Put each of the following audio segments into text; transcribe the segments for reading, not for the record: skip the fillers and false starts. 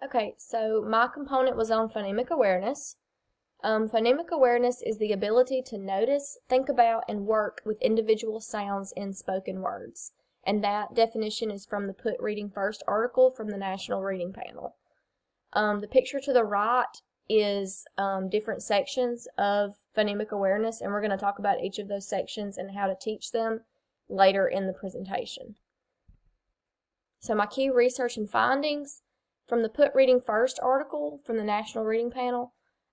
Okay, so my component was on phonemic awareness. Phonemic awareness is the ability to notice, think about, and work with individual sounds in spoken words. And that definition is from the Put Reading First article from the National Reading Panel. The picture to the right is different sections of phonemic awareness, and we're going to talk about each of those sections and how to teach them later in the presentation. So my key research and findings from the Put Reading First article from the National Reading Panel.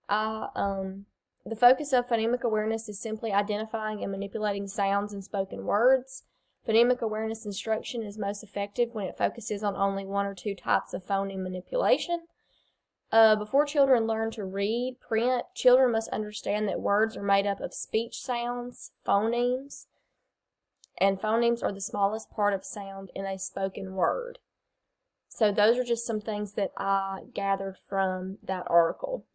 The focus of phonemic awareness is simply identifying and manipulating sounds in spoken words. Phonemic awareness instruction is most effective when it focuses on only one or two types of phoneme manipulation. Before children learn to read, print, children must understand that words are made up of speech sounds, phonemes, and phonemes are the smallest part of sound in a spoken word. So those are just some things that I gathered from that article.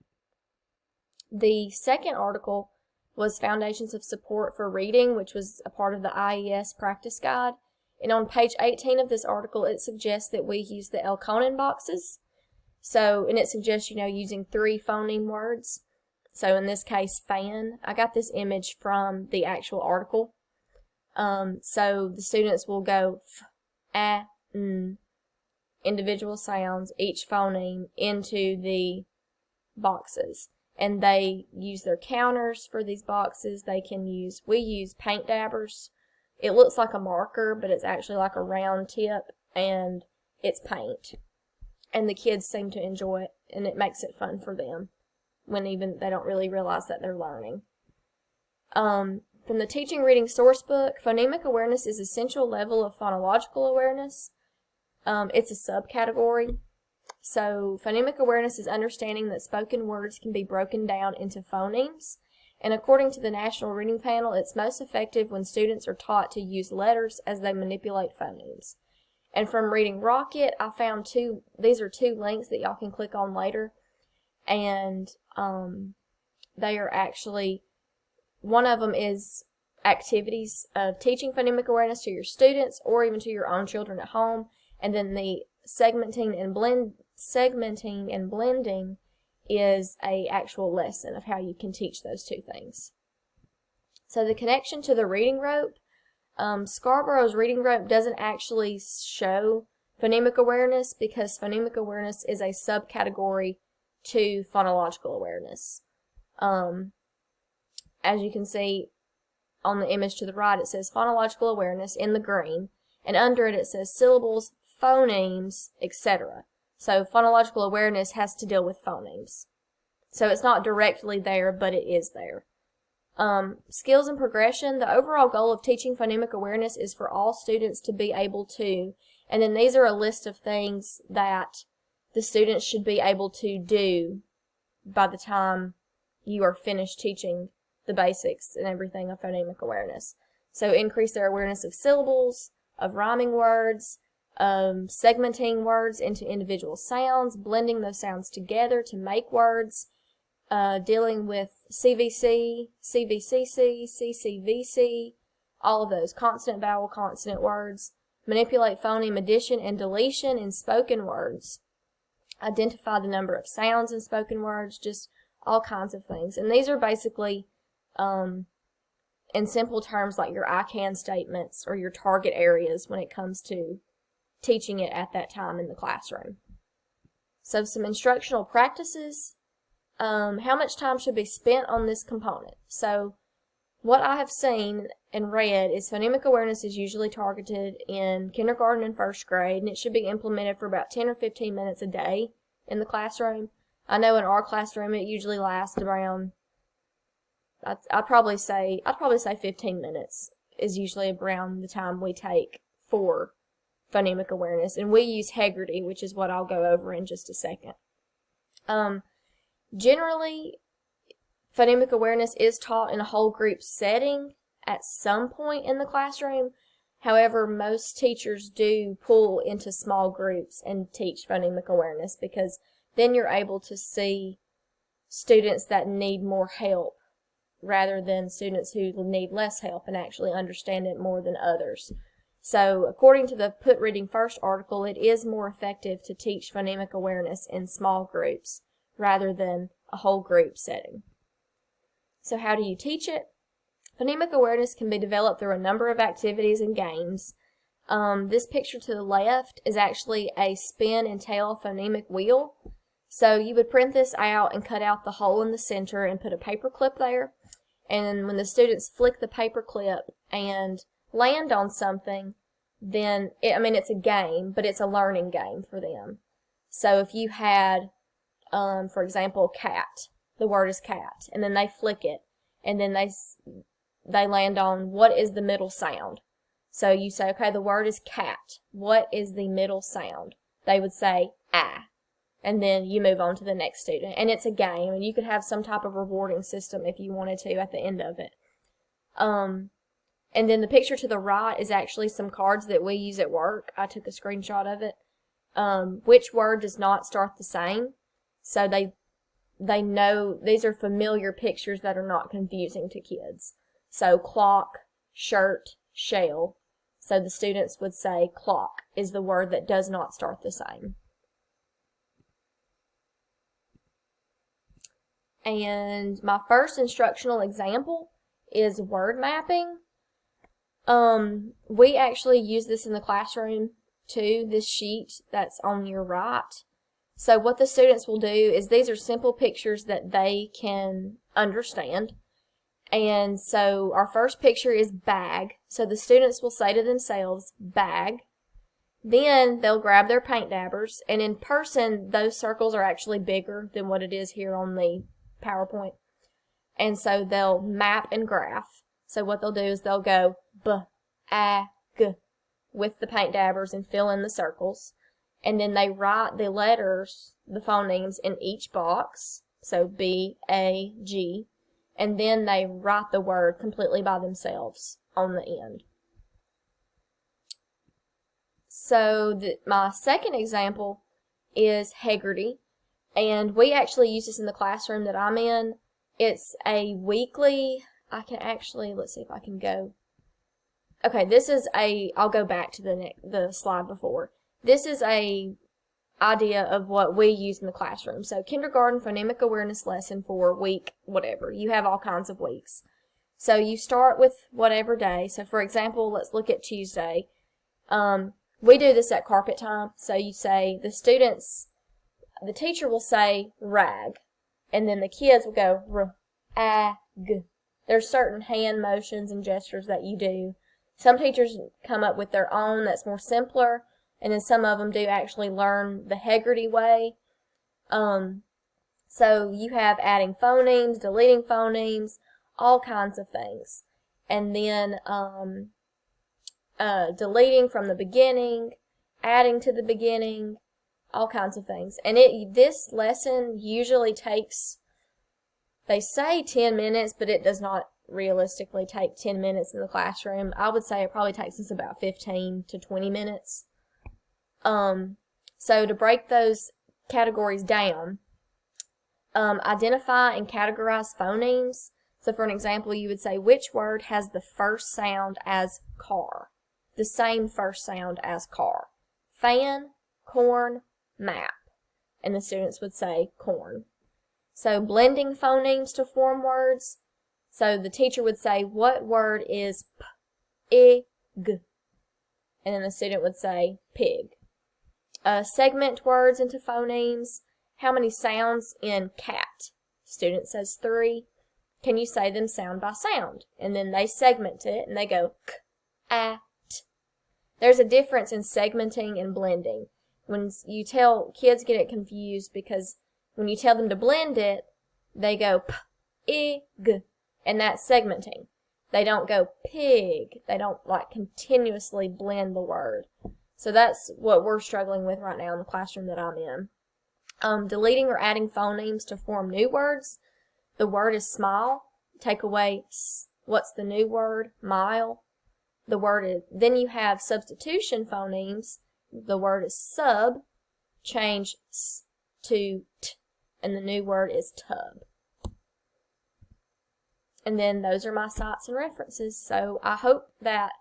The second article was Foundations of Support for Reading, which was a part of the IES Practice Guide. And on page 18 of this article, it suggests that we use the Elkonin boxes. And it suggests, using 3 phoneme words. So in this case, fan. I got this image from the actual article. So the students will go f, a, n, individual sounds, each phoneme, into the boxes. And they use their counters for these boxes. We use paint dabbers. It looks like a marker, but it's actually like a round tip, and it's paint. And the kids seem to enjoy it, and it makes it fun for them when even they don't really realize that they're learning. From the Teaching Reading Sourcebook, phonemic awareness is essential level of phonological awareness. It's a subcategory. So phonemic awareness is understanding that spoken words can be broken down into phonemes. And according to the National Reading Panel, it's most effective when students are taught to use letters as they manipulate phonemes. And from Reading Rocket, I found these are 2 links that y'all can click on later. And they are actually, one of them is activities of teaching phonemic awareness to your students or even to your own children at home. And then the segmenting and blending is a actual lesson of how you can teach those 2 things. So the connection to the reading rope, Scarborough's reading rope doesn't actually show phonemic awareness because phonemic awareness is a subcategory to phonological awareness. As you can see on the image to the right, it says phonological awareness in the green, and under it says syllables, phonemes, etc. So phonological awareness has to deal with phonemes. So it's not directly there, but it is there. Skills and progression. The overall goal of teaching phonemic awareness is for all students to be able to, and then these are a list of things that the students should be able to do by the time you are finished teaching the basics and everything of phonemic awareness. So increase their awareness of syllables, of rhyming words, segmenting words into individual sounds, blending those sounds together to make words, dealing with CVC, CVCC, CCVC, all of those, consonant, vowel, consonant words, manipulate phoneme addition and deletion in spoken words, identify the number of sounds in spoken words, just all kinds of things. And these are basically, in simple terms, like your I can statements or your target areas when it comes to teaching it at that time in the classroom. So some instructional practices. How much time should be spent on this component? So what I have seen and read is phonemic awareness is usually targeted in kindergarten and 1st grade, and it should be implemented for about 10 or 15 minutes a day in the classroom. I know in our classroom it usually lasts around, I'd probably say 15 minutes is usually around the time we take for phonemic awareness, and we use Heggerty, which is what I'll go over in just a second. Generally, phonemic awareness is taught in a whole group setting at some point in the classroom. However, most teachers do pull into small groups and teach phonemic awareness because then you're able to see students that need more help rather than students who need less help and actually understand it more than others. So according to the Put Reading First article, it is more effective to teach phonemic awareness in small groups rather than a whole group setting. So how do you teach it? Phonemic awareness can be developed through a number of activities and games. This picture to the left is actually a spin and tail phonemic wheel. So you would print this out and cut out the hole in the center and put a paper clip there. And when the students flick the paper clip and land on something, then, it's a game, but it's a learning game for them. So if you had, for example, cat, the word is cat, and then they flick it, and then they land on what is the middle sound. So you say, okay, the word is cat. What is the middle sound? They would say, ah. And then you move on to the next student. And it's a game, and you could have some type of rewarding system if you wanted to at the end of it. And then the picture to the right is actually some cards that we use at work. I took a screenshot of it. Which word does not start the same? So they know these are familiar pictures that are not confusing to kids. So clock, shirt, shell. So the students would say clock is the word that does not start the same. And my first instructional example is word mapping. We actually use this in the classroom too, this sheet that's on your right. So what the students will do is these are simple pictures that they can understand. And so our first picture is bag. So the students will say to themselves, bag. Then they'll grab their paint dabbers, and in person, those circles are actually bigger than what it is here on the PowerPoint. And so they'll map and graph. So what they'll do is they'll go B-A-G with the paint dabbers and fill in the circles. And then they write the letters, the phonemes, in each box. So B-A-G. And then they write the word completely by themselves on the end. So my second example is Heggerty. And we actually use this in the classroom that I'm in. It's a weekly, let's see if I can go. Okay, I'll go back to the slide before. This is a idea of what we use in the classroom. So kindergarten phonemic awareness lesson for week whatever. You have all kinds of weeks. So you start with whatever day. So for example, let's look at Tuesday. We do this at carpet time. So you say the teacher will say rag, and then the kids will go r-a-g. There's certain hand motions and gestures that you do. Some teachers come up with their own that's more simpler, and then some of them do actually learn the Heggerty way. So you have adding phonemes, deleting phonemes, all kinds of things. And then deleting from the beginning, adding to the beginning, all kinds of things. And this lesson usually takes, they say 10 minutes, but it does not realistically take 10 minutes in the classroom. I would say it probably takes us about 15 to 20 minutes. So to break those categories down, identify and categorize phonemes. So for an example, you would say, which word has the first sound as car? The same first sound as car. Fan, corn, map. And the students would say corn. So blending phonemes to form words. So the teacher would say, what word is p-I-g? And then the student would say pig. Segment words into phonemes. How many sounds in cat? Student says 3. Can you say them sound by sound? And then they segment it and they go k-a-t. There's a difference in segmenting and blending. When you tell kids get it confused because when you tell them to blend it, they go p-I-g, and that's segmenting. They don't go pig. They don't continuously blend the word. So that's what we're struggling with right now in the classroom that I'm in. Deleting or adding phonemes to form new words. The word is smile. Take away s. What's the new word? Mile. The word is, then you have substitution phonemes. The word is sub. Change s to t. And the new word is tub. And then those are my cites and references. So I hope that